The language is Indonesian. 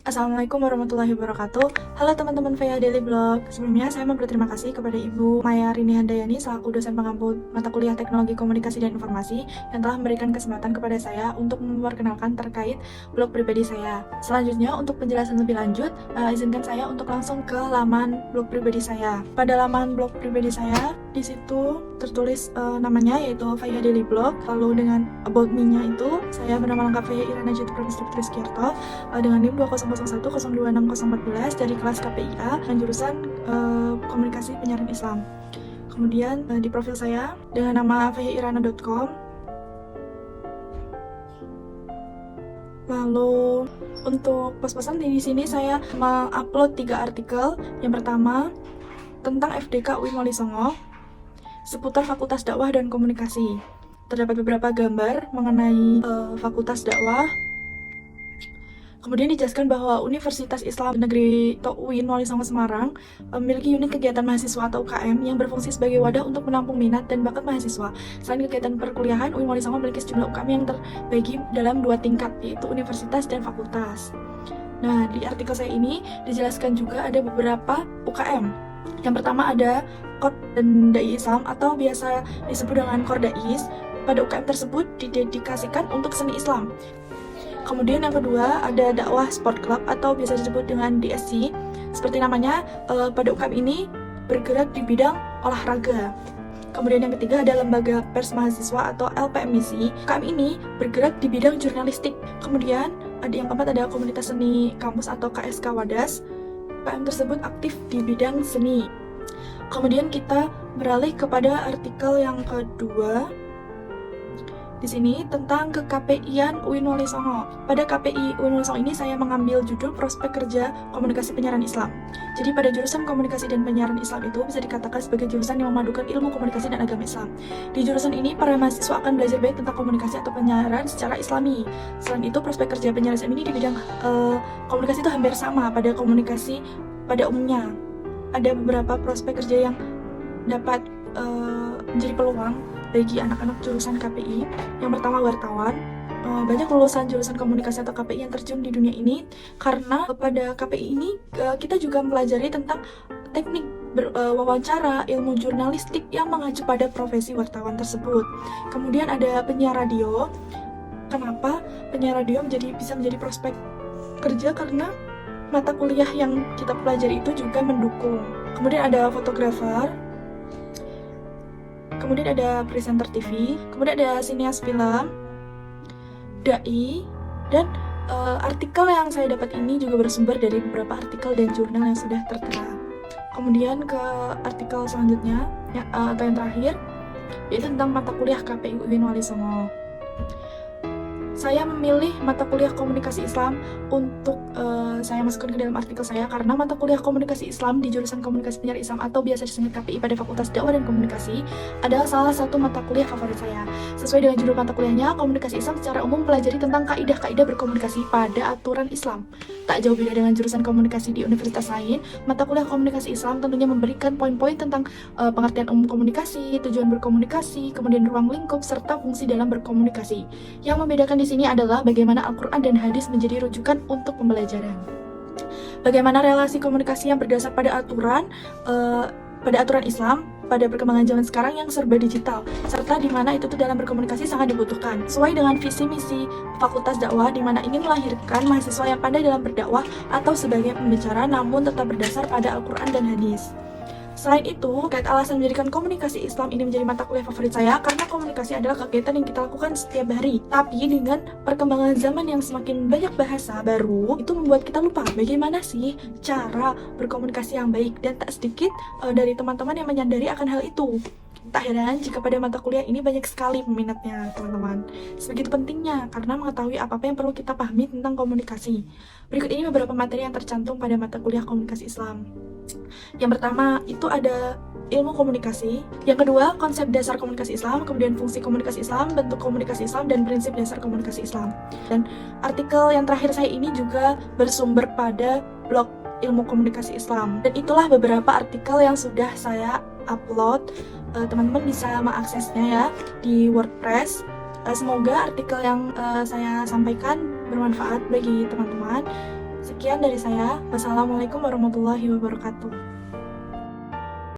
Assalamualaikum warahmatullahi wabarakatuh. Halo teman-teman VIA Daily Blog. Sebelumnya saya mau berterima kasih kepada Ibu Maya Rini Handayani selaku dosen pengampu mata kuliah Teknologi Komunikasi dan Informasi yang telah memberikan kesempatan kepada saya untuk memperkenalkan terkait blog pribadi saya. Selanjutnya untuk penjelasan lebih lanjut, izinkan saya untuk langsung ke laman blog pribadi saya. Pada laman blog pribadi saya, di situ tertulis namanya yaitu VIA Daily Blog. Lalu dengan about me-nya itu saya bernama lengkap VIA Irana Jatuh Triskiarto dengan NIM 200126014 dari kelas KPIA dan jurusan Komunikasi Penyiaran Islam. Kemudian di profil saya dengan nama viairana.com. Lalu untuk pos-posan di sini saya mengupload 3 artikel. Yang pertama tentang FDK UIN Wali Songo seputar Fakultas Dakwah dan Komunikasi. Terdapat beberapa gambar mengenai Fakultas Dakwah. Kemudian dijelaskan bahwa Universitas Islam Negeri atau UIN Wali Songo Semarang memiliki unit kegiatan mahasiswa atau UKM yang berfungsi sebagai wadah untuk menampung minat dan bakat mahasiswa. Selain kegiatan perkuliahan, UIN Wali Songo memiliki sejumlah UKM yang terbagi dalam 2 tingkat, yaitu universitas dan fakultas. Nah, di artikel saya ini dijelaskan juga ada beberapa UKM. Yang pertama ada Kod dan Dai Islam atau biasa disebut dengan Kordais. Pada UKM tersebut didedikasikan untuk seni Islam. Kemudian yang kedua ada dakwah sport club atau biasa disebut dengan DSC. Seperti namanya, pada UKM ini bergerak di bidang olahraga. Kemudian yang ketiga ada lembaga pers mahasiswa atau LPMISI. UKM ini bergerak di bidang jurnalistik. Kemudian ada yang keempat ada komunitas seni kampus atau KSK Wadas. UKM tersebut aktif di bidang seni. Kemudian kita beralih kepada artikel yang kedua. Di sini tentang KKPI-an UIN Wali Songo. Pada KPI UIN Wali Songo ini saya mengambil judul Prospek Kerja Komunikasi Penyiaran Islam. Jadi pada jurusan Komunikasi dan Penyiaran Islam itu bisa dikatakan sebagai jurusan yang memadukan ilmu komunikasi dan agama Islam. Di jurusan ini para mahasiswa akan belajar baik tentang komunikasi atau penyiaran secara Islami. Selain itu prospek kerja penyiaran Islam ini di bidang komunikasi itu hampir sama pada komunikasi pada umumnya. Ada beberapa prospek kerja yang dapat menjadi peluang bagi anak-anak jurusan KPI. Yang pertama wartawan. Banyak lulusan jurusan komunikasi atau KPI yang terjun di dunia ini karena pada KPI ini kita juga mempelajari tentang teknik wawancara, ilmu jurnalistik yang mengacu pada profesi wartawan tersebut. Kemudian ada penyiar radio. Kenapa penyiar radio bisa menjadi prospek kerja? Karena mata kuliah yang kita pelajari itu juga mendukung. Kemudian ada fotografer. Kemudian ada presenter TV, kemudian ada sinias film, dai, dan artikel yang saya dapat ini juga bersumber dari beberapa artikel dan jurnal yang sudah tertera. Kemudian ke artikel selanjutnya, atau yang terakhir, yaitu tentang mata kuliah KPI UIN Wali Songo. Saya memilih mata kuliah komunikasi Islam untuk saya masukkan ke dalam artikel saya karena mata kuliah komunikasi Islam di jurusan Komunikasi Penyiaran Islam atau biasa disingkat KPI pada Fakultas Dakwah dan Komunikasi adalah salah satu mata kuliah favorit saya. Sesuai dengan judul mata kuliahnya, komunikasi Islam secara umum pelajari tentang kaidah-kaidah berkomunikasi pada aturan Islam. Tak jauh beda dengan jurusan komunikasi di universitas lain, mata kuliah komunikasi Islam tentunya memberikan poin-poin tentang pengertian umum komunikasi, tujuan berkomunikasi, kemudian ruang lingkup, serta fungsi dalam berkomunikasi. Yang membedakan di sini adalah bagaimana Al-Quran dan hadis menjadi rujukan untuk pembelajaran. Bagaimana relasi komunikasi yang berdasar pada aturan Islam pada perkembangan zaman sekarang yang serba digital, serta di mana itu dalam berkomunikasi sangat dibutuhkan. Sesuai dengan visi misi Fakultas Dakwah di mana ingin melahirkan mahasiswa yang pandai dalam berdakwah atau sebagai pembicara namun tetap berdasar pada Al-Quran dan hadis. Selain itu, terkait alasan menjadikan komunikasi Islam ini menjadi mata kuliah favorit saya karena komunikasi adalah kegiatan yang kita lakukan setiap hari. Tapi dengan perkembangan zaman yang semakin banyak bahasa baru, itu membuat kita lupa bagaimana sih cara berkomunikasi yang baik, dan tak sedikit dari teman-teman yang menyadari akan hal itu. Tak heran jika pada mata kuliah ini banyak sekali peminatnya, teman-teman. Sebegitu pentingnya karena mengetahui apa-apa yang perlu kita pahami tentang komunikasi. Berikut ini beberapa materi yang tercantum pada mata kuliah komunikasi Islam. Yang pertama itu ada ilmu komunikasi. Yang kedua, konsep dasar komunikasi Islam, kemudian fungsi komunikasi Islam, bentuk komunikasi Islam, dan prinsip dasar komunikasi Islam. Dan artikel yang terakhir saya ini juga bersumber pada blog ilmu komunikasi Islam. Dan itulah beberapa artikel yang sudah saya upload. Teman-teman bisa mengaksesnya ya di WordPress. Semoga artikel yang saya sampaikan bermanfaat bagi teman-teman. Sekian dari saya. Wassalamualaikum warahmatullahi wabarakatuh.